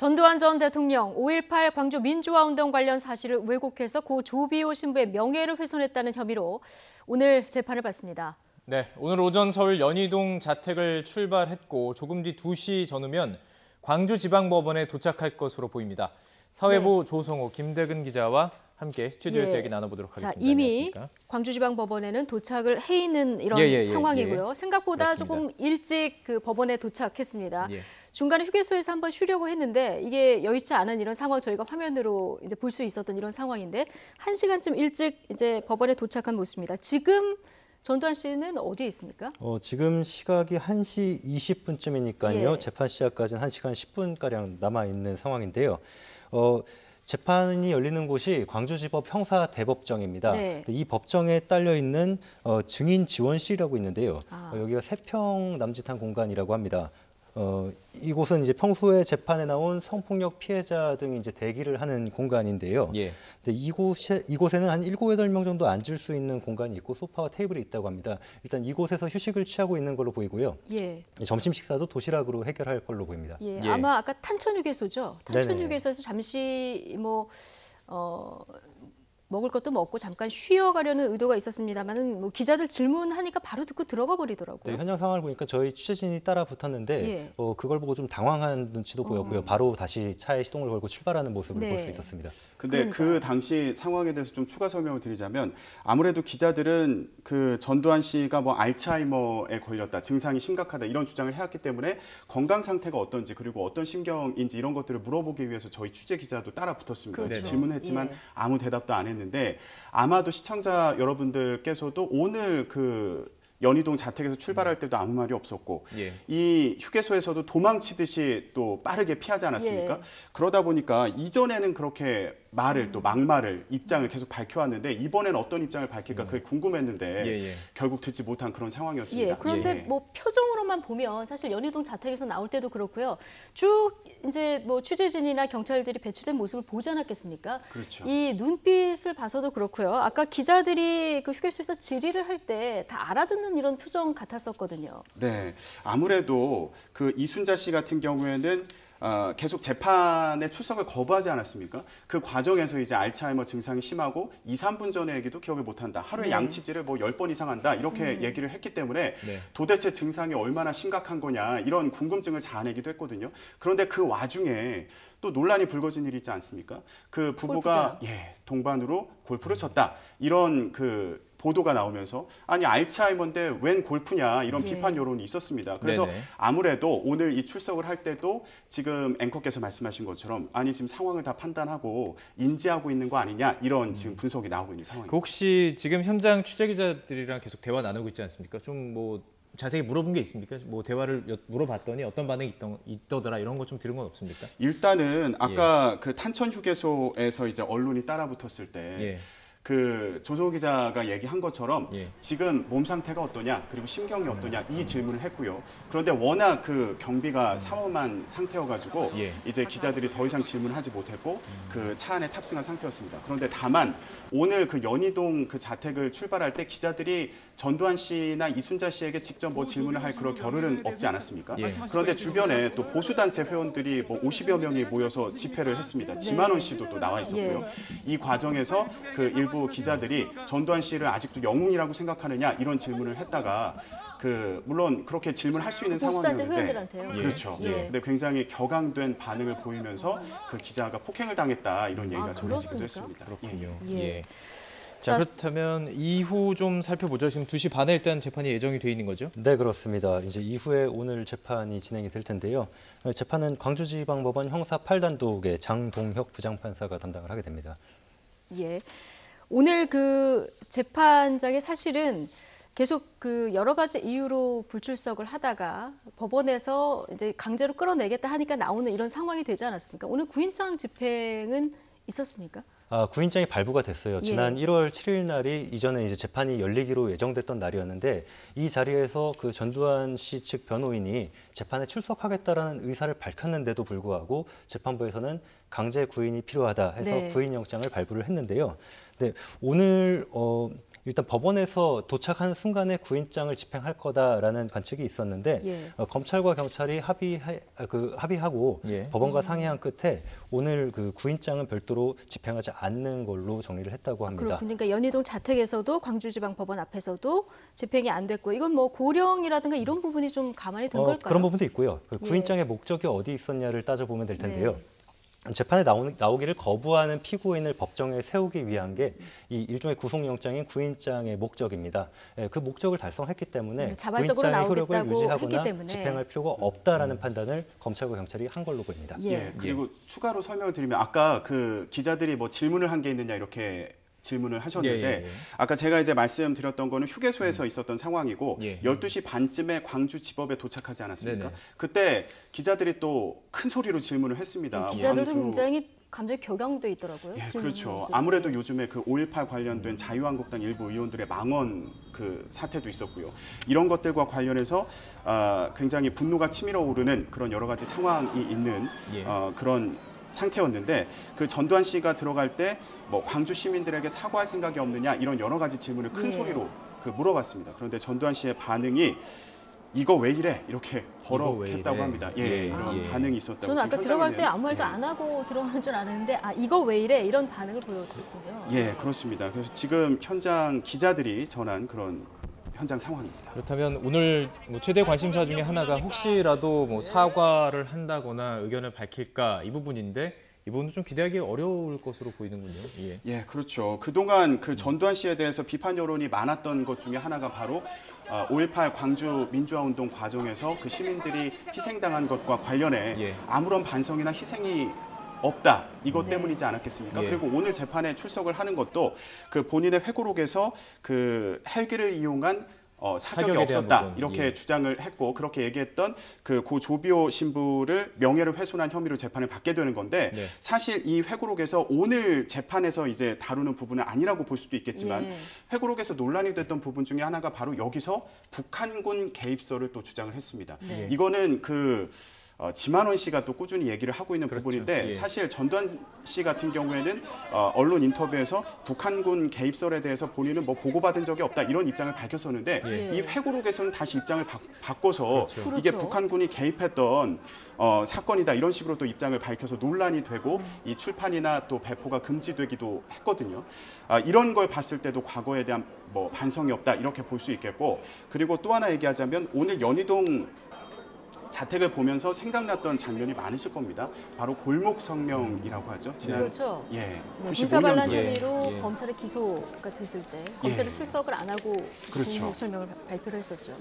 전두환 전 대통령 5.18 광주 민주화운동 관련 사실을 왜곡해서 고 조비오 신부의 명예를 훼손했다는 혐의로 오늘 재판을 받습니다. 네, 오늘 오전 서울 연희동 자택을 출발했고 조금 뒤 2시 전후면 광주지방법원에 도착할 것으로 보입니다. 사회부 조성호, 김대근 기자와 함께 스튜디오에서 얘기 나눠보도록 하겠습니다. 자, 이미 안녕하십니까? 광주지방법원에는 도착을 해 있는 이런 상황이고요. 생각보다 그렇습니다. 조금 일찍 그 법원에 도착했습니다. 예. 중간에 휴게소에서 한번 쉬려고 했는데 이게 여의치 않은 이런 상황 저희가 화면으로 이제 볼 수 있었던 이런 상황인데 1시간쯤 일찍 이제 법원에 도착한 모습입니다. 지금 전두환 씨는 어디에 있습니까? 지금 시각이 1시 20분쯤이니까요. 예. 재판 시작까지는 1시간 10분가량 남아있는 상황인데요. 재판이 열리는 곳이 광주지법 형사대법정입니다. 네. 이 법정에 딸려 있는 증인 지원실이라고 있는데요. 여기가 3평 남짓한 공간이라고 합니다. 이곳은 이제 평소에 재판에 나온 성폭력 피해자 등이 이제 대기를 하는 공간인데요. 예. 근데 이곳에는 한 7, 8명 정도 앉을 수 있는 공간이 있고 소파와 테이블이 있다고 합니다. 일단 이곳에서 휴식을 취하고 있는 걸로 보이고요. 예. 점심 식사도 도시락으로 해결할 걸로 보입니다. 예. 예. 아마 아까 탄천휴게소죠. 탄천휴게소에서 잠시 먹을 것도 먹고 잠깐 쉬어가려는 의도가 있었습니다만 기자들 질문하니까 바로 듣고 들어가 버리더라고요. 네, 현장 상황을 보니까 저희 취재진이 따라 붙었는데 예. 그걸 보고 좀 당황한 눈치도 보였고요. 바로 다시 차에 시동을 걸고 출발하는 모습을 볼 수 있었습니다. 근데 그 당시 상황에 대해서 좀 추가 설명을 드리자면 아무래도 기자들은 그 전두환 씨가 뭐 알츠하이머에 걸렸다, 증상이 심각하다 이런 주장을 해왔기 때문에 건강 상태가 어떤지 그리고 어떤 심경인지 이런 것들을 물어보기 위해서 저희 취재 기자도 따라 붙었습니다. 그렇죠. 질문했지만 예. 아무 대답도 안 했는데 아마도 시청자 여러분들께서도 오늘 그 연희동 자택에서 출발할 때도 아무 말이 없었고 예. 이 휴게소에서도 도망치듯이 또 빠르게 피하지 않았습니까? 예. 그러다 보니까 이전에는 그렇게 말을 또 막말을 입장을 계속 밝혀왔는데 이번에는 어떤 입장을 밝힐까 그게 궁금했는데 예. 결국 듣지 못한 그런 상황이었습니다. 예, 그런데 예. 뭐 표정으로만 보면 사실 연희동 자택에서 나올 때도 그렇고요. 쭉 이제 뭐 취재진이나 경찰들이 배치된 모습을 보지 않았겠습니까? 그렇죠. 이 눈빛을 봐서도 그렇고요. 아까 기자들이 그 휴게소에서 질의를 할 때 다 알아듣는 이런 표정 같았었거든요. 네, 아무래도 그 이순자 씨 같은 경우에는 계속 재판에 출석을 거부하지 않았습니까? 그 과정에서 이제 알츠하이머 증상이 심하고 2, 3분 전에 얘기도 기억을 못한다. 하루에 네. 양치질을 뭐 10번 이상 한다. 이렇게 얘기를 했기 때문에 네. 도대체 증상이 얼마나 심각한 거냐 이런 궁금증을 자아내기도 했거든요. 그런데 그 와중에 또 논란이 불거진 일이 있지 않습니까? 그 부부가 동반으로 골프를 쳤다. 이런 그 보도가 나오면서 아니 알츠하이머인데 웬 골프냐 이런 비판 여론이 있었습니다. 그래서 네네. 아무래도 오늘 이 출석을 할 때도 지금 앵커께서 말씀하신 것처럼 아니 지금 상황을 다 판단하고 인지하고 있는 거 아니냐 이런 지금 분석이 나오고 있는 상황입니다. 그 혹시 지금 현장 취재 기자들이랑 계속 대화 나누고 있지 않습니까? 좀 뭐 자세히 물어본 게 있습니까? 뭐 대화를 물어봤더니 어떤 반응이 있더라 이런 거 좀 들은 건 없습니까? 일단은 아까 그 탄천 휴게소에서 이제 언론이 따라붙었을 때 그 조성호 기자가 얘기한 것처럼 지금 몸 상태가 어떠냐 그리고 심경이 어떠냐 이 질문을 했고요. 그런데 워낙 그 경비가 삼엄한 상태여가지고 이제 기자들이 더 이상 질문하지 못했고 그 차 안에 탑승한 상태였습니다. 그런데 다만 오늘 그 연희동 그 자택을 출발할 때 기자들이 전두환 씨나 이순자 씨에게 직접 뭐 질문을 할 그런 겨를은 없지 않았습니까? 그런데 주변에 또 보수단체 회원들이 뭐 50여 명이 모여서 집회를 했습니다. 지만원 씨도 또 나와 있었고요. 이 과정에서 그 일부 기자들이 전두환 씨를 아직도 영웅이라고 생각하느냐 이런 질문을 했다가 그 물론 그렇게 질문할 수 있는 보수단체 상황이었는데 회원들한테요. 그렇죠. 근데 굉장히 격앙된 반응을 보이면서 그 기자가 폭행을 당했다 이런 얘기가 전해지기도 했습니다. 그렇군요. 예. 자, 그렇다면 이후 좀 살펴보죠. 지금 2시 반에 일단 재판이 예정이 돼 있는 거죠? 네, 그렇습니다. 이제 이후에 오늘 재판이 진행이 될 텐데요. 재판은 광주지방법원 형사 8단독의 장동혁 부장판사가 담당을 하게 됩니다. 예. 오늘 그 재판장에 사실은 계속 그 여러 가지 이유로 불출석을 하다가 법원에서 이제 강제로 끌어내겠다 하니까 나오는 이런 상황이 되지 않았습니까? 오늘 구인장 집행은 있었습니까? 구인장이 발부가 됐어요. 지난 1월 7일 날이 이전에 이제 재판이 열리기로 예정됐던 날이었는데 이 자리에서 그 전두환 씨 측 변호인이 재판에 출석하겠다라는 의사를 밝혔는데도 불구하고 재판부에서는 강제 구인이 필요하다 해서 구인영장을 발부를 했는데요. 네, 오늘 일단 법원에서 도착하는 순간에 구인장을 집행할 거다라는 관측이 있었는데 예. 검찰과 경찰이 합의하고 예. 법원과 상의한 끝에 오늘 그 구인장은 별도로 집행하지 않는 걸로 정리를 했다고 합니다. 그렇군요. 그러니까 연희동 자택에서도 광주지방법원 앞에서도 집행이 안 됐고 이건 뭐 고령이라든가 이런 부분이 좀 감안이 된 걸까요? 그런 부분도 있고요. 그 구인장의 목적이 어디 있었냐를 따져보면 될 텐데요. 재판에 나오기를 거부하는 피고인을 법정에 세우기 위한 게 이 일종의 구속영장인 구인장의 목적입니다. 그 목적을 달성했기 때문에 자발적으로 구인장의 효력을 나오겠다고 유지하거나 했기 때문에. 집행할 필요가 없다라는 판단을 검찰과 경찰이 한 걸로 보입니다. 예. 그리고 추가로 설명을 드리면 아까 그 기자들이 뭐 질문을 한 게 있느냐 이렇게 질문을 하셨는데 아까 제가 이제 말씀드렸던 거는 휴게소에서 있었던 상황이고 12시 반쯤에 광주지법에 도착하지 않았습니까? 네네. 그때 기자들이 또 큰 소리로 질문을 했습니다. 기자들도 광주. 굉장히 감정이 격양돼 있더라고요. 예, 질문을 그렇죠. 해서. 아무래도 요즘에 그 5.18 관련된 자유한국당 일부 의원들의 망언 그 사태도 있었고요. 이런 것들과 관련해서 굉장히 분노가 치밀어 오르는 그런 여러 가지 상황이 있는 그런 상태였는데 그 전두환 씨가 들어갈 때 뭐 광주 시민들에게 사과할 생각이 없느냐 이런 여러 가지 질문을 큰 소리로 그 물어봤습니다. 그런데 전두환 씨의 반응이 이거 왜 이래? 이렇게 버럭했다고 합니다. 이런 반응이 있었다고. 저는 아까 들어갈 때 아무 말도 예. 안 하고 들어가는 줄 알았는데 이거 왜 이래? 이런 반응을 보였거든요. 예, 그렇습니다. 그래서 지금 현장 기자들이 전한 그런 현장 상황입니다. 그렇다면 오늘 뭐 최대 관심사 중에 하나가 혹시라도 뭐 사과를 한다거나 의견을 밝힐까 이 부분인데 이 부분도 좀 기대하기 어려울 것으로 보이는군요. 예, 그렇죠. 그동안 그 전두환 씨에 대해서 비판 여론이 많았던 것 중에 하나가 바로 5.18 광주 민주화운동 과정에서 그 시민들이 희생당한 것과 관련해 아무런 반성이나 희생이 없다. 이것 때문이지 않았겠습니까? 그리고 오늘 재판에 출석을 하는 것도 그 본인의 회고록에서 그 헬기를 이용한 사격이 없었다. 부분. 이렇게 주장을 했고 그렇게 얘기했던 그 고 조비오 신부를 명예를 훼손한 혐의로 재판을 받게 되는 건데 사실 이 회고록에서 오늘 재판에서 이제 다루는 부분은 아니라고 볼 수도 있겠지만 회고록에서 논란이 됐던 부분 중에 하나가 바로 여기서 북한군 개입설을 또 주장을 했습니다. 이거는 지만원 씨가 또 꾸준히 얘기를 하고 있는 부분인데 사실 전두환 씨 같은 경우에는 언론 인터뷰에서 북한군 개입설에 대해서 본인은 뭐 보고받은 적이 없다 이런 입장을 밝혔었는데 이 회고록에서는 다시 입장을 바꿔서 이게 북한군이 개입했던 사건이다 이런 식으로 또 입장을 밝혀서 논란이 되고 이 출판이나 또 배포가 금지되기도 했거든요. 이런 걸 봤을 때도 과거에 대한 뭐 반성이 없다 이렇게 볼 수 있겠고 그리고 또 하나 얘기하자면 오늘 연희동 자택을 보면서 생각났던 장면이 많으실 겁니다. 바로 골목 성명이라고 하죠. 지난 그렇죠. 95년도에 군사반란 혐의로 검찰에 기소가 됐을 때 검찰에 출석을 안 하고 골목 설명을 발표를 했었죠.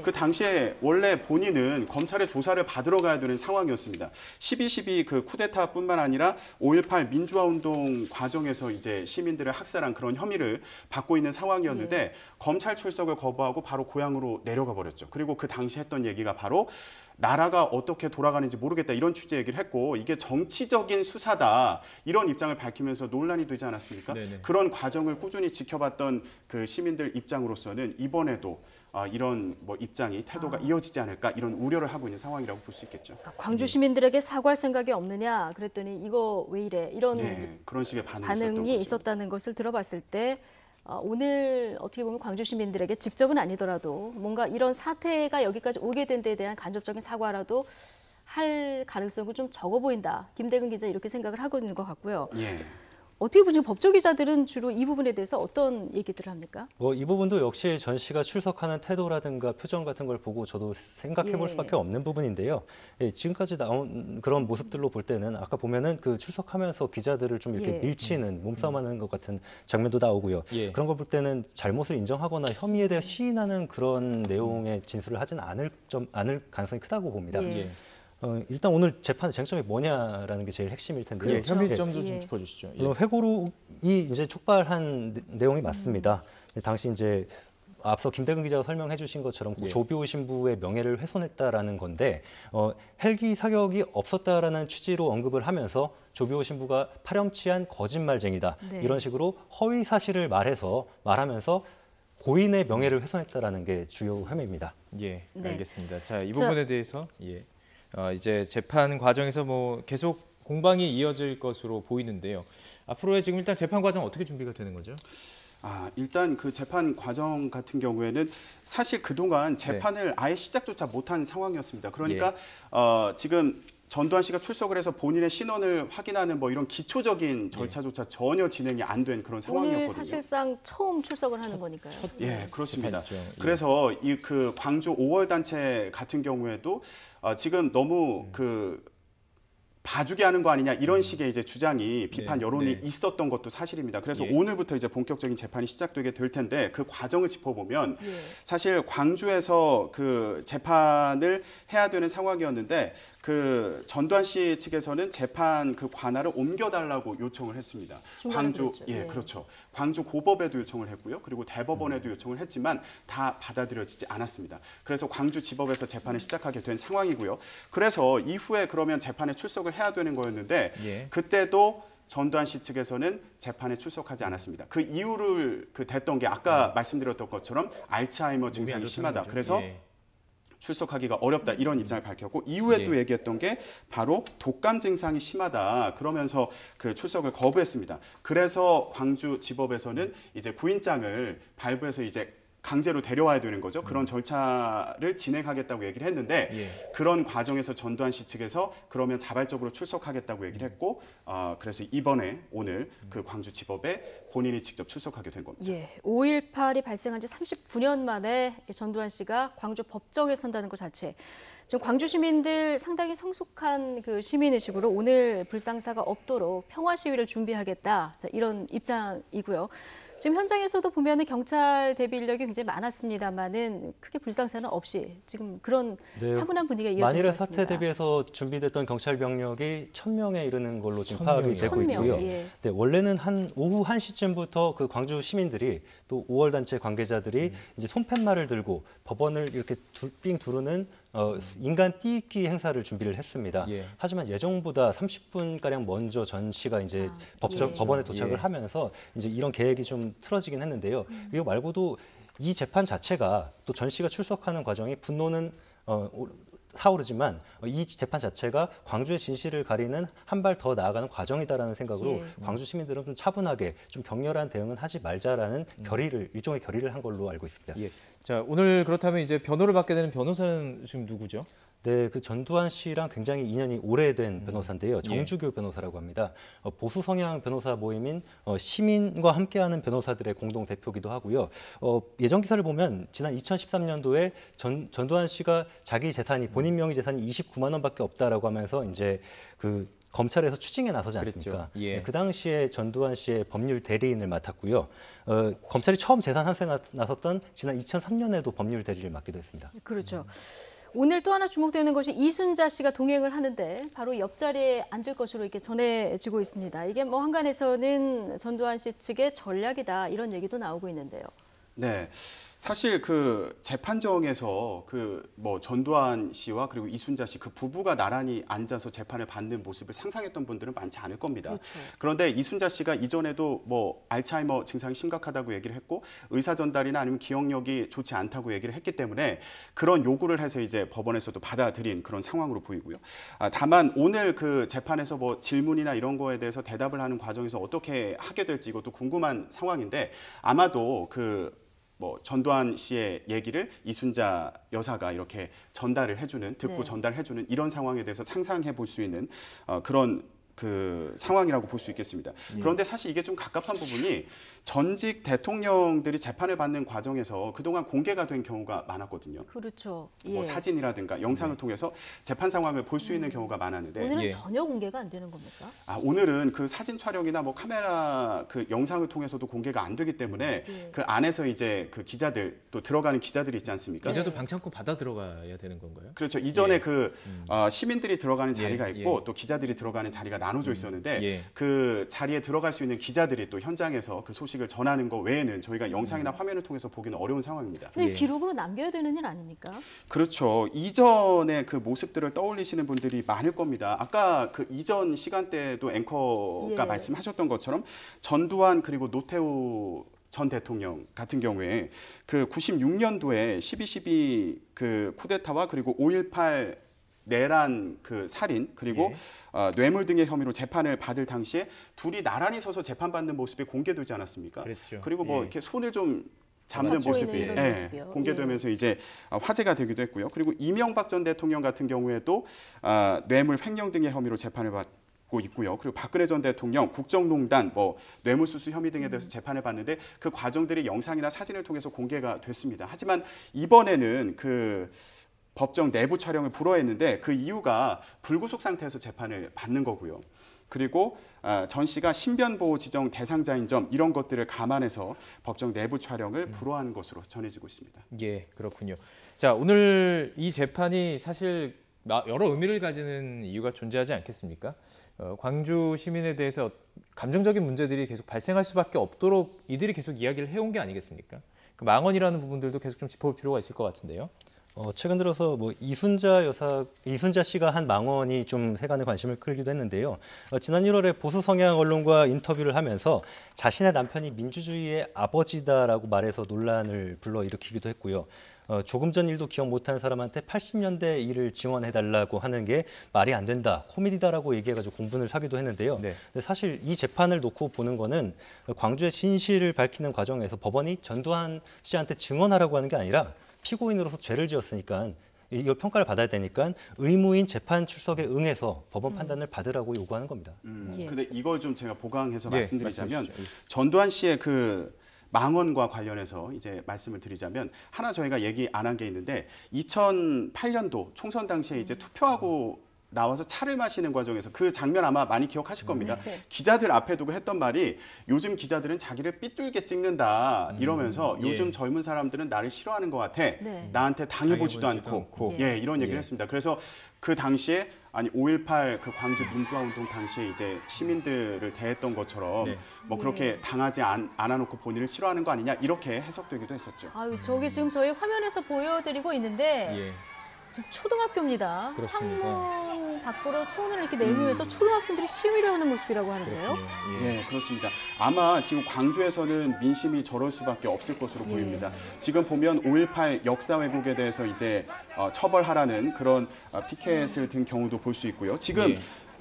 그 당시에 원래 본인은 검찰의 조사를 받으러 가야 되는 상황이었습니다. 12.12 그 쿠데타뿐만 아니라 5.18 민주화운동 과정에서 이제 시민들을 학살한 그런 혐의를 받고 있는 상황이었는데 검찰 출석을 거부하고 바로 고향으로 내려가 버렸죠. 그리고 그 당시 했던 얘기가 바로 나라가 어떻게 돌아가는지 모르겠다 이런 취지 얘기를 했고 이게 정치적인 수사다 이런 입장을 밝히면서 논란이 되지 않았습니까? 그런 과정을 꾸준히 지켜봤던 그 시민들 입장으로서는 이번에도 이런 뭐 입장이 태도가 이어지지 않을까 이런 우려를 하고 있는 상황이라고 볼 수 있겠죠. 광주 시민들에게 사과할 생각이 없느냐 그랬더니 이거 왜 이래 이런 그런 식의 반응이 있었다는 것을 들어봤을 때 오늘 어떻게 보면 광주 시민들에게 직접은 아니더라도 뭔가 이런 사태가 여기까지 오게 된 데에 대한 간접적인 사과라도 할 가능성은 좀 적어 보인다. 김대근 기자 이렇게 생각을 하고 있는 것 같고요. 어떻게 보면 법조 기자들은 주로 이 부분에 대해서 어떤 얘기들을 합니까? 이 부분도 역시 전 씨가 출석하는 태도라든가 표정 같은 걸 보고 저도 생각해 볼 수밖에 없는 부분인데요. 지금까지 나온 그런 모습들로 볼 때는 아까 보면은 그 출석하면서 기자들을 좀 이렇게 밀치는 몸싸움하는 것 같은 장면도 나오고요. 그런 걸 볼 때는 잘못을 인정하거나 혐의에 대해 시인하는 그런 내용의 진술을 하지는 않을 가능성이 크다고 봅니다. 일단 오늘 재판 쟁점이 뭐냐라는 게 제일 핵심일 텐데요. 혐의점도 좀 짚어주시죠. 회고록이 이제 촉발한 내용이 맞습니다. 당시 이제 앞서 김대근 기자가 설명해 주신 것처럼 조비오 신부의 명예를 훼손했다라는 건데 헬기 사격이 없었다라는 취지로 언급을 하면서 조비오 신부가 파렴치한 거짓말쟁이다. 이런 식으로 허위 사실을 말하면서 고인의 명예를 훼손했다라는 게 주요 혐의입니다. 알겠습니다. 자, 이 부분에 대해서 이제 재판 과정에서 뭐 계속 공방이 이어질 것으로 보이는데요. 앞으로의 지금 일단 재판 과정 어떻게 준비가 되는 거죠? 일단 그 재판 과정 같은 경우에는 사실 그동안 재판을 아예 시작조차 못한 상황이었습니다. 그러니까 지금 전두환 씨가 출석을 해서 본인의 신원을 확인하는 뭐 이런 기초적인 절차조차 전혀 진행이 안 된 그런 상황이었거든요. 오늘 사실상 처음 출석을 하는 거니까요. 예, 그렇습니다. 재판이죠. 그래서 이 그 광주 5월 단체 같은 경우에도 지금 너무 그 봐주게 하는 거 아니냐 이런 식의 이제 주장이 비판 여론이 있었던 것도 사실입니다. 그래서 오늘부터 이제 본격적인 재판이 시작되게 될 텐데 그 과정을 짚어보면 사실 광주에서 그 재판을 해야 되는 상황이었는데 그 전두환 씨 측에서는 재판 그 관할을 옮겨달라고 요청을 했습니다. 광주 그렇죠. 광주 고법에도 요청을 했고요. 그리고 대법원에도 요청을 했지만 다 받아들여지지 않았습니다. 그래서 광주 지법에서 재판을 시작하게 된 상황이고요. 그래서 이후에 그러면 재판에 출석을 해야 되는 거였는데 그때도 전두환 씨 측에서는 재판에 출석하지 않았습니다. 그 이유를 댔던 게 아까 말씀드렸던 것처럼 알츠하이머 증상이 심하다. 그래서 출석하기가 어렵다 이런 입장을 밝혔고 이후에 또 얘기했던 게 바로 독감 증상이 심하다 그러면서 그 출석을 거부했습니다. 그래서 광주지법에서는 이제 부인장을 발부해서 이제 강제로 데려와야 되는 거죠. 그런 절차를 진행하겠다고 얘기를 했는데 그런 과정에서 전두환 씨 측에서 그러면 자발적으로 출석하겠다고 얘기를 했고 그래서 이번에 오늘 그 광주지법에 본인이 직접 출석하게 된 겁니다. 5.18이 발생한 지 39년 만에 전두환 씨가 광주 법정에 선다는 것 자체 지금 광주 시민들 상당히 성숙한 그 시민의식으로 오늘 불상사가 없도록 평화 시위를 준비하겠다 이런 입장이고요. 지금 현장에서도 보면은 경찰 대비 인력이 굉장히 많았습니다만은 크게 불상사는 없이 지금 그런 차분한 분위기가 이어지고 만일의 있습니다. 사태 대비해서 준비됐던 경찰 병력이 1,000명에 이르는 걸로 지금 파악이 되고 있고요. 원래는 오후 1시쯤부터 그 광주 시민들이 또 5월 단체 관계자들이 이제 손팻말을 들고 법원을 이렇게 빙 두르는 인간 띄익기 행사를 준비를 했습니다. 하지만 예정보다 30분가량 먼저 전 씨가 이제 법원에 도착을 하면서 이제 이런 계획이 좀 틀어지긴 했는데요. 이거 말고도 이 재판 자체가 또 전 씨가 출석하는 과정이 분노는 사오르지만 이 재판 자체가 광주의 진실을 가리는 한 발 더 나아가는 과정이다라는 생각으로 광주 시민들은 좀 차분하게 좀 격렬한 대응은 하지 말자라는 일종의 결의를 한 걸로 알고 있습니다. 자, 오늘 그렇다면 이제 변호를 받게 되는 변호사는 지금 누구죠? 네, 그 전두환 씨랑 굉장히 인연이 오래된 변호사인데요. 정주교 변호사라고 합니다. 보수 성향 변호사 모임인 시민과 함께하는 변호사들의 공동 대표기도 하고요. 예전 기사를 보면 지난 2013년도에 전두환 씨가 자기 재산이 본인 명의 재산이 29만 원밖에 없다라고 하면서 이제 그 검찰에서 추징에 나서지 않습니까? 그 당시에 전두환 씨의 법률 대리인을 맡았고요. 검찰이 처음 재산 환수에 나섰던 지난 2003년에도 법률 대리를 맡기도 했습니다. 그렇죠. 오늘 또 하나 주목되는 것이 이순자 씨가 동행을 하는데 바로 옆자리에 앉을 것으로 이렇게 전해지고 있습니다. 이게 뭐 한간에서는 전두환 씨 측의 전략이다 이런 얘기도 나오고 있는데요. 네. 사실 그 재판정에서 그 뭐 전두환 씨와 그리고 이순자 씨 그 부부가 나란히 앉아서 재판을 받는 모습을 상상했던 분들은 많지 않을 겁니다. 그런데 이순자 씨가 이전에도 뭐 알츠하이머 증상이 심각하다고 얘기를 했고 의사 전달이나 아니면 기억력이 좋지 않다고 얘기를 했기 때문에 그런 요구를 해서 이제 법원에서도 받아들인 그런 상황으로 보이고요. 다만 오늘 그 재판에서 뭐 질문이나 이런 거에 대해서 대답을 하는 과정에서 어떻게 하게 될지 이것도 궁금한 상황인데 아마도 뭐 전두환 씨의 얘기를 이순자 여사가 이렇게 전달을 해주는 듣고 전달해주는 이런 상황에 대해서 상상해 볼 수 있는 그런 그 상황이라고 볼 수 있겠습니다. 그런데 사실 이게 좀 갑갑한 부분이 전직 대통령들이 재판을 받는 과정에서 그동안 공개가 된 경우가 많았거든요. 그렇죠. 뭐 사진이라든가 영상을 통해서 재판 상황을 볼 수 있는 경우가 많았는데 오늘은 전혀 공개가 안 되는 겁니까? 오늘은 그 사진 촬영이나 뭐 카메라 그 영상을 통해서도 공개가 안 되기 때문에 그 안에서 이제 그 기자들 또 들어가는 기자들이 있지 않습니까? 기자도 방 참고 받아 들어가야 되는 건가요? 그렇죠. 이전에 시민들이 들어가는 자리가 있고 또 기자들이 들어가는 자리가 나눠져 있었는데 그 자리에 들어갈 수 있는 기자들이 또 현장에서 그 소식을 전하는 거 외에는 저희가 영상이나 화면을 통해서 보기는 어려운 상황입니다. 근데 기록으로 남겨야 되는 일 아닙니까? 그렇죠. 이전의 그 모습들을 떠올리시는 분들이 많을 겁니다. 아까 그 이전 시간대에도 앵커가 말씀하셨던 것처럼 전두환 그리고 노태우 전 대통령 같은 경우에 그 96년도에 12.12 그 쿠데타와 그리고 5.18 내란 그 살인 그리고 뇌물 등의 혐의로 재판을 받을 당시에 둘이 나란히 서서 재판받는 모습이 공개되지 않았습니까? 그랬죠. 그리고 뭐 예. 이렇게 손을 좀 잡는 잡고 모습이 있는 이런 모습이요. 공개되면서 이제 화제가 되기도 했고요. 그리고 이명박 전 대통령 같은 경우에도 뇌물 횡령 등의 혐의로 재판을 받고 있고요. 그리고 박근혜 전 대통령 국정농단, 뭐 뇌물수수 혐의 등에 대해서 재판을 받는데 그 과정들이 영상이나 사진을 통해서 공개가 됐습니다. 하지만 이번에는 그 법정 내부 촬영을 불허했는데 그 이유가 불구속 상태에서 재판을 받는 거고요. 그리고 전 씨가 신변보호 지정 대상자인 점 이런 것들을 감안해서 법정 내부 촬영을 불허한 것으로 전해지고 있습니다. 예, 그렇군요. 자, 오늘 이 재판이 사실 여러 의미를 가지는 이유가 존재하지 않겠습니까? 광주 시민에 대해서 감정적인 문제들이 계속 발생할 수밖에 없도록 이들이 계속 이야기를 해온 게 아니겠습니까? 그 망언이라는 부분들도 계속 좀 짚어볼 필요가 있을 것 같은데요. 최근 들어서 뭐 이순자 씨가 한 망언이 좀 세간의 관심을 끌기도 했는데요. 지난 1월에 보수 성향 언론과 인터뷰를 하면서 자신의 남편이 민주주의의 아버지다라고 말해서 논란을 불러일으키기도 했고요. 조금 전 일도 기억 못하는 사람한테 80년대 일을 지원해달라고 하는 게 말이 안 된다, 코미디다라고 얘기해가지고 공분을 사기도 했는데요. 네. 근데 사실 이 재판을 놓고 보는 거는 광주의 진실을 밝히는 과정에서 법원이 전두환 씨한테 증언하라고 하는 게 아니라 피고인으로서 죄를 지었으니까 이걸 평가를 받아야 되니까 의무인 재판 출석에 응해서 법원 판단을 받으라고 요구하는 겁니다. 근데 이걸 좀 제가 보강해서 말씀드리자면 말씀하시죠. 전두환 씨의 그 망언과 관련해서 이제 말씀을 드리자면 하나 저희가 얘기 안 한 게 있는데 2008년도 총선 당시에 이제 투표하고 나와서 차를 마시는 과정에서 그 장면 아마 많이 기억하실 겁니다. 기자들 앞에 두고 했던 말이 요즘 기자들은 자기를 삐뚤게 찍는다 이러면서 요즘 젊은 사람들은 나를 싫어하는 것 같아. 나한테 당해보지도 않고. 이런 얘기를 했습니다. 그래서 그 당시에 아니 5.18 그 광주 민주화 운동 당시에 이제 시민들을 대했던 것처럼 뭐 그렇게 당하지 않아놓고 본인을 싫어하는 거 아니냐 이렇게 해석되기도 했었죠. 아유, 저기 지금 저희 화면에서 보여드리고 있는데 예. 지금 초등학교입니다. 그렇습니다. 창문 밖으로 손을 이렇게 내밀면서 초등학생들이 시위를 하는 모습이라고 하는데요. 예, 그렇습니다. 아마 지금 광주에서는 민심이 저럴 수밖에 없을 것으로 보입니다. 지금 보면 5.18 역사 왜곡에 대해서 이제 처벌하라는 그런 피켓을 든 경우도 볼 수 있고요. 지금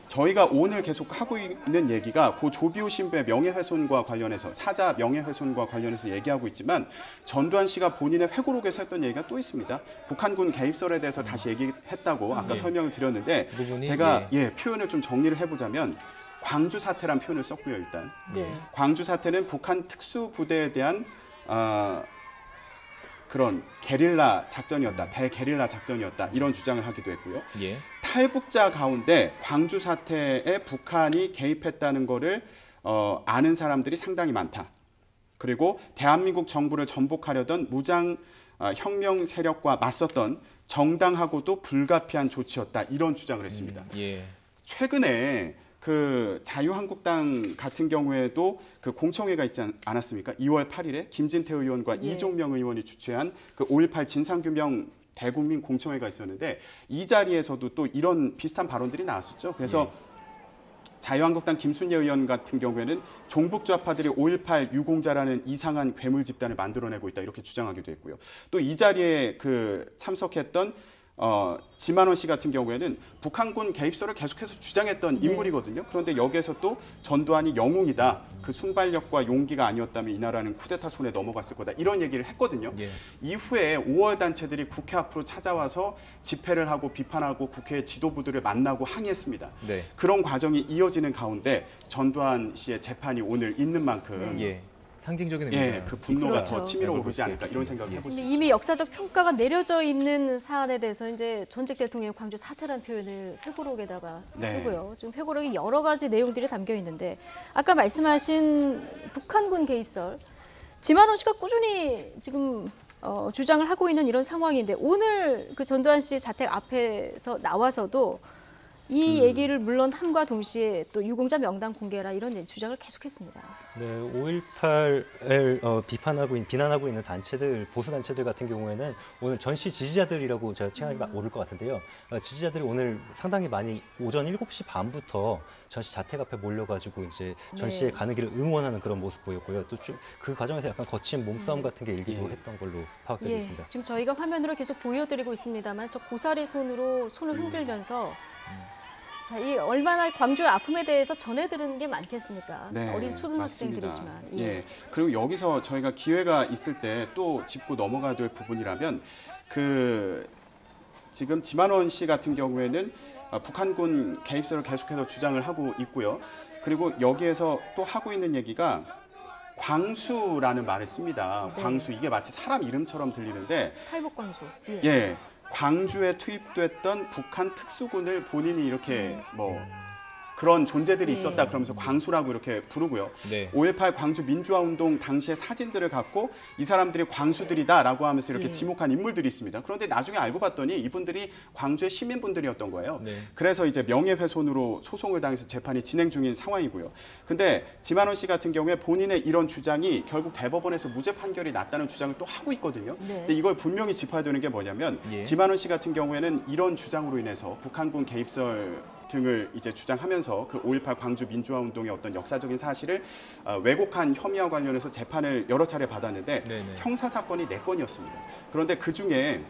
저희가 오늘 계속 하고 있는 얘기가 고 조비오 신부의 명예훼손과 관련해서 사자 명예훼손과 관련해서 얘기하고 있지만 전두환 씨가 본인의 회고록에서 했던 얘기가 또 있습니다. 북한군 개입설에 대해서 다시 얘기했다고 아까 설명을 드렸는데 제가 표현을 좀 정리를 해보자면 광주 사태란 표현을 썼고요. 일단 광주 사태는 북한 특수부대에 대한 그런 게릴라 작전이었다, 대게릴라 작전이었다 이런 주장을 하기도 했고요. 탈북자 가운데 광주 사태에 북한이 개입했다는 거를 아는 사람들이 상당히 많다. 그리고 대한민국 정부를 전복하려던 무장 혁명 세력과 맞섰던 정당하고도 불가피한 조치였다 이런 주장을 했습니다. 최근에 그 자유한국당 같은 경우에도 그 공청회가 있지 않았습니까? 2월 8일에 김진태 의원과 이종명 의원이 주최한 그 5.18 진상규명 대국민 공청회가 있었는데 이 자리에서도 또 이런 비슷한 발언들이 나왔었죠. 그래서 자유한국당 김순례 의원 같은 경우에는 종북 좌파들이 5.18 유공자라는 이상한 괴물 집단을 만들어내고 있다 이렇게 주장하기도 했고요. 또 이 자리에 그 참석했던 지만원 씨 같은 경우에는 북한군 개입설을 계속해서 주장했던 인물이거든요. 그런데 여기에서 또 전두환이 영웅이다. 그 순발력과 용기가 아니었다면 이 나라는 쿠데타 손에 넘어갔을 거다. 이런 얘기를 했거든요. 이후에 5월 단체들이 국회 앞으로 찾아와서 집회를 하고 비판하고 국회 지도부들을 만나고 항의했습니다. 그런 과정이 이어지는 가운데 전두환 씨의 재판이 오늘 있는 만큼 상징적인 의미가 그 분노가 더 치밀어 오르지 않을까 이런 생각을 해볼 수 있습니다. 이미 역사적 평가가 내려져 있는 사안에 대해서 이제 전직 대통령이 광주 사태라는 표현을 회고록에다가 쓰고요. 지금 회고록에 여러 가지 내용들이 담겨 있는데 아까 말씀하신 북한군 개입설, 지만원 씨가 꾸준히 지금 주장을 하고 있는 이런 상황인데 오늘 그 전두환 씨 자택 앞에서 나와서도 이 얘기를 물론 함과 동시에 또 유공자 명단 공개라 이런 주장을 계속했습니다. 네, 5.18을 비난하고 있는 단체들, 보수 단체들 같은 경우에는 오늘 전시 지지자들이라고 제가 칭하기가 옳을 것 같은데요. 지지자들이 오늘 상당히 많이 오전 7시 반부터 전시 자택 앞에 몰려가지고 이제 전시에 가는 길을 응원하는 그런 모습 보였고요. 또 그 과정에서 약간 거친 몸싸움 같은 게 일기도 했던 걸로 파악되고 있습니다. 지금 저희가 화면으로 계속 보여드리고 있습니다만 저 고사리 손으로 손을 흔들면서 자, 이 얼마나 광주의 아픔에 대해서 전해드리는 게 많겠습니까? 네, 어린 초등학생들이지만. 맞습니다. 예. 그리고 여기서 저희가 기회가 있을 때 또 짚고 넘어가야 될 부분이라면 지금 지만원 씨 같은 경우에는 북한군 개입설을 계속해서 주장을 하고 있고요. 그리고 여기에서 또 하고 있는 얘기가 광수라는 말을 씁니다. 네. 광수, 이게 마치 사람 이름처럼 들리는데 탈북광수. 예, 광주에 투입됐던 북한 특수군을 본인이 이렇게 뭐 그런 존재들이 있었다 그러면서 광수라고 이렇게 부르고요. 네. 5.18 광주 민주화운동 당시의 사진들을 갖고 이 사람들이 광수들이다라고 하면서 이렇게 지목한 인물들이 있습니다. 그런데 나중에 알고 봤더니 이분들이 광주의 시민분들이었던 거예요. 네. 그래서 이제 명예훼손으로 소송을 당해서 재판이 진행 중인 상황이고요. 근데 지만원 씨 같은 경우에 본인의 이런 주장이 결국 대법원에서 무죄 판결이 났다는 주장을 또 하고 있거든요. 네. 근데 이걸 분명히 짚어야 되는 게 뭐냐면 지만원 씨 같은 경우에는 이런 주장으로 인해서 북한군 개입설 등을 이제 주장하면서 그 5.18 광주 민주화 운동의 어떤 역사적인 사실을 왜곡한 혐의와 관련해서 재판을 여러 차례 받았는데 형사 사건이 4건이었습니다. 그런데 그 중에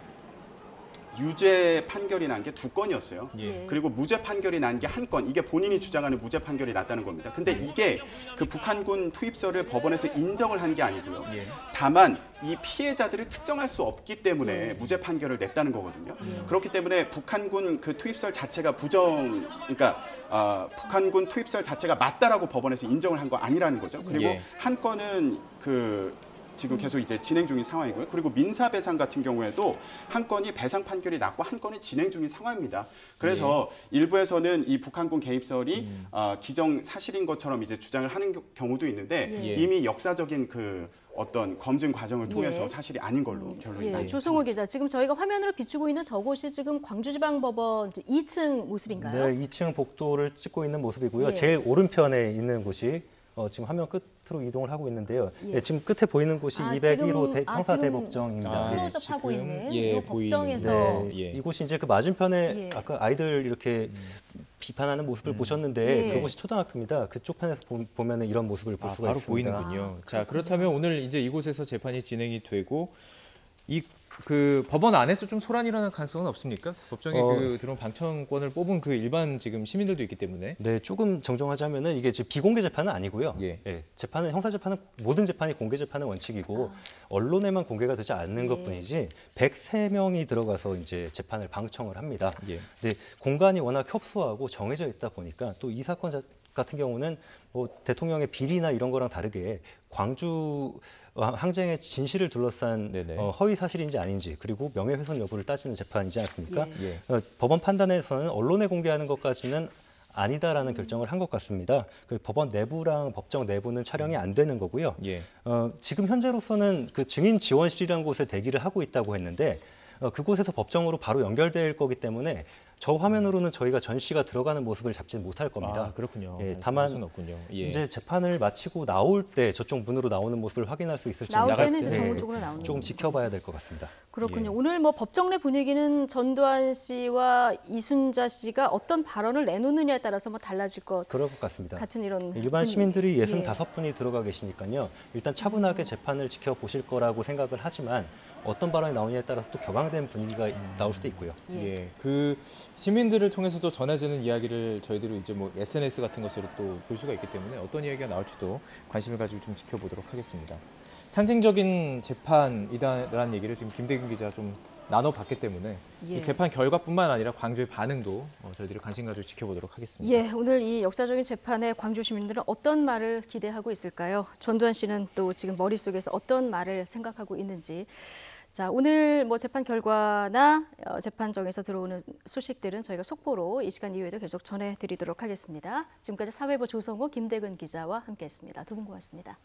유죄 판결이 난 게 2건이었어요. 그리고 무죄 판결이 난 게 1건. 이게 본인이 주장하는 무죄 판결이 났다는 겁니다. 근데 이게 그 북한군 투입설을 법원에서 인정을 한 게 아니고요. 다만 이 피해자들을 특정할 수 없기 때문에 무죄 판결을 냈다는 거거든요. 그렇기 때문에 북한군 그 투입설 자체가 그러니까 북한군 투입설 자체가 맞다라고 법원에서 인정을 한 거 아니라는 거죠. 그리고 한 건은 지금 계속 이제 진행 중인 상황이고요. 그리고 민사배상 같은 경우에도 한 건이 배상 판결이 났고 한 건은 진행 중인 상황입니다. 그래서 일부에서는 이 북한군 개입설이 기정 사실인 것처럼 이제 주장을 하는 경우도 있는데 이미 역사적인 그 어떤 검증 과정을 통해서 사실이 아닌 걸로 결론이 나요. 조성호 기자, 지금 저희가 화면으로 비추고 있는 저곳이 지금 광주지방법원 2층 모습인가요? 네, 2층 복도를 찍고 있는 모습이고요. 제일 오른편에 있는 곳이 지금 화면 끝으로 이동을 하고 있는데요. 지금 끝에 보이는 곳이 201호 형사대법정입니다. 클로즈업하고 있는 이 법정에서 이곳이 이제 그 맞은편에 아까 아이들 이렇게 비판하는 모습을 보셨는데 그곳이 초등학교입니다. 그쪽 편에서 보면은 이런 모습을 볼 수가 바로 있습니다. 보이는군요. 자, 그렇다면 오늘 이제 이곳에서 재판이 진행이 되고 그 법원 안에서 좀 소란이 일어날 가능성은 없습니까? 법정에 그 들어온 방청권을 뽑은 그 일반 지금 시민들도 있기 때문에. 네, 조금 정정하자면은 이게 지금 비공개 재판은 아니고요. 재판은 형사 재판은 모든 재판이 공개 재판은 원칙이고 언론에만 공개가 되지 않는 것뿐이지 103명이 들어가서 이제 재판을 방청을 합니다. 근데 공간이 워낙 협소하고 정해져 있다 보니까 또 이 사건 같은 경우는 뭐 대통령의 비리나 이런 거랑 다르게 광주 항쟁의 진실을 둘러싼 허위 사실인지 아닌지 그리고 명예훼손 여부를 따지는 재판이지 않습니까? 법원 판단에서는 언론에 공개하는 것까지는 아니다라는 결정을 한 것 같습니다. 법원 내부랑 법정 내부는 촬영이 안 되는 거고요. 지금 현재로서는 그 증인 지원실이라는 곳에 대기를 하고 있다고 했는데 그곳에서 법정으로 바로 연결될 거기 때문에 저 화면으로는 저희가 전시가 들어가는 모습을 잡지는 못할 겁니다. 아, 그렇군요. 다만 이제 재판을 마치고 나올 때 저쪽 문으로 나오는 모습을 확인할 수 있을지 나올 때는 이제 정문 쪽으로 나오는 조금 지켜봐야 될 것 같습니다. 그렇군요. 오늘 뭐 법정 내 분위기는 전두환 씨와 이순자 씨가 어떤 발언을 내놓느냐에 따라서 뭐 달라질 것 그럴 것 같습니다. 같은 이런 일반 시민들이 65분이 들어가 계시니까요. 일단 차분하게 재판을 지켜보실 거라고 생각을 하지만 어떤 발언이 나오냐에 따라서 또 격앙된 분위기가 나올 수도 있고요. 그 시민들을 통해서도 전해지는 이야기를 저희들이 이제 뭐 SNS 같은 것으로 또 볼 수가 있기 때문에 어떤 이야기가 나올지도 관심을 가지고 좀 지켜보도록 하겠습니다. 상징적인 재판이다라는 얘기를 지금 김대균 기자 좀 나눠봤기 때문에 이 재판 결과뿐만 아니라 광주의 반응도 저희들이 관심 가지고 지켜보도록 하겠습니다. 오늘 이 역사적인 재판에 광주 시민들은 어떤 말을 기대하고 있을까요? 전두환 씨는 또 지금 머릿속에서 어떤 말을 생각하고 있는지. 자, 오늘 뭐 재판 결과나 재판정에서 들어오는 소식들은 저희가 속보로 이 시간 이후에도 계속 전해드리도록 하겠습니다. 지금까지 사회부 조성호, 김대근 기자와 함께했습니다. 두 분 고맙습니다.